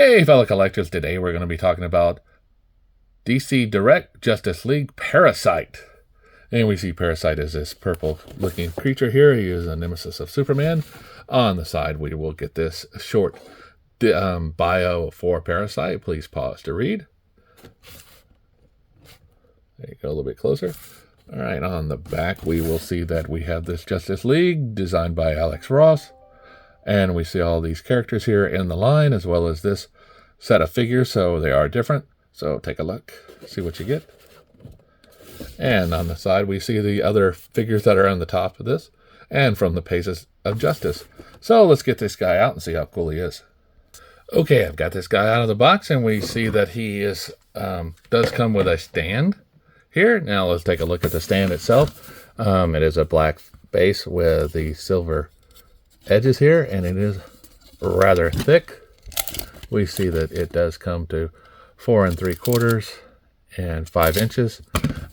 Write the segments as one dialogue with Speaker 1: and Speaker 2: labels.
Speaker 1: Hey, fellow collectors, today we're going to be talking about DC Direct Justice League Parasite. And we see Parasite as this purple-looking creature here. He is a nemesis of Superman. On the side, we will get this short bio for Parasite. Please pause to read. There you go, a little bit closer. All right, on the back, we will see that we have this Justice League designed by Alex Ross. And we see all these characters here in the line, as well as this set of figures, so they are different. So take a look, see what you get. And on the side, we see the other figures that are on the top of this, and from the Pages of Justice. So let's get this guy out and see how cool he is. Okay, I've got this guy out of the box, and we see that he is does come with a stand here. Now let's take a look at the stand itself. It is a black base with the silver edges here, and it is rather thick. We see that it does come to 4 3/4 and 5 inches,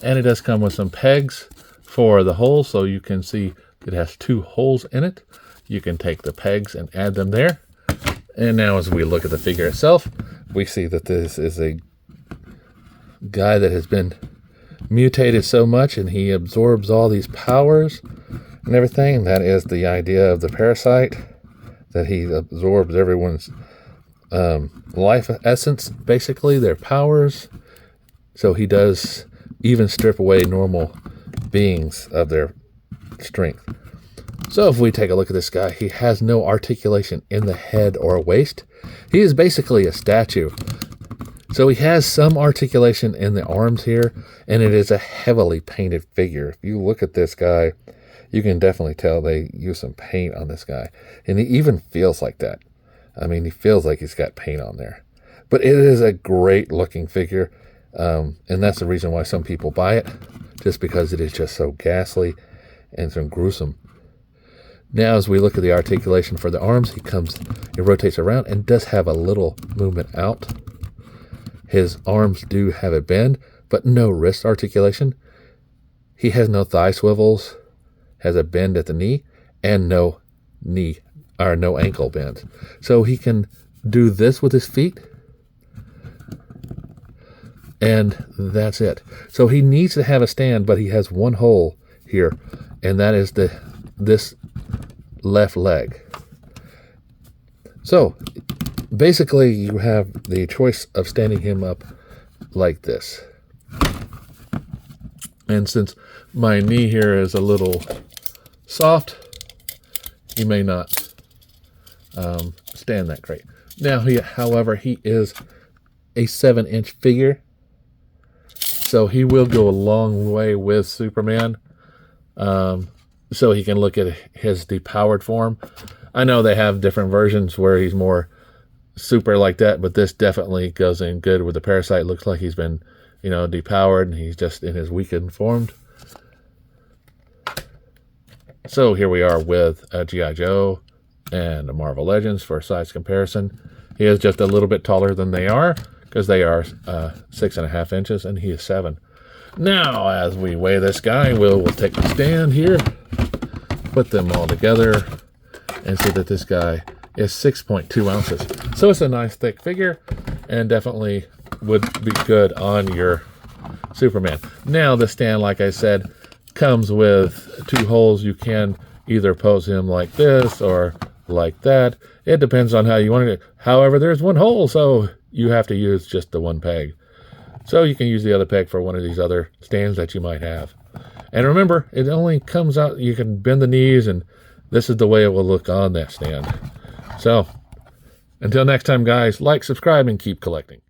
Speaker 1: and it does come with some pegs for the holes, so you can see it has 2 holes in it. You can take the pegs and add them there. And now as we look at the figure itself, we see that this is a guy that has been mutated so much, and he absorbs all these powers and everything. That is the idea of the Parasite, that he absorbs everyone's life essence, basically their powers. So he does even strip away normal beings of their strength. So if we take a look at this guy, he has no articulation in the head or waist. He is basically a statue. So he has some articulation in the arms here, and it is a heavily painted figure. If you look at this guy, you can definitely tell they use some paint on this guy. And he even feels like that. I mean, he feels like he's got paint on there. But it is a great looking figure. And that's the reason why some people buy it. Just because it is just so ghastly and so gruesome. Now, as we look at the articulation for the arms, it rotates around and does have a little movement out. His arms do have a bend, but no wrist articulation. He has no thigh swivels, has a bend at the knee, and no ankle bend. So he can do this with his feet, and that's it. So he needs to have a stand, but he has one hole here, and that is this left leg. So basically you have the choice of standing him up like this. And since my knee here is a little soft, he may not stand that great. Now, however, he is a 7-inch figure, so he will go a long way with Superman. So he can look at his depowered form. I know they have different versions where he's more super like that, but this definitely goes in good with the Parasite. Looks like he's been, depowered, and he's just in his weakened form. So here we are with G.I. Joe and the Marvel Legends for size comparison. He is just a little bit taller than they are, because they are 6.5 inches, and he is 7. Now, as we weigh this guy, we'll take the stand here, put them all together, and see that this guy is 6.2 ounces. So it's a nice thick figure, and definitely would be good on your Superman. Now, the stand, like I said, comes with 2 holes. You can either pose him like this or like that. It depends on how you want it. However, there's 1 hole, so you have to use just the 1 peg. So you can use the other peg for one of these other stands that you might have. And remember, it only comes out, you can bend the knees, and this is the way it will look on that stand. So, until next time, guys, like, subscribe, and keep collecting.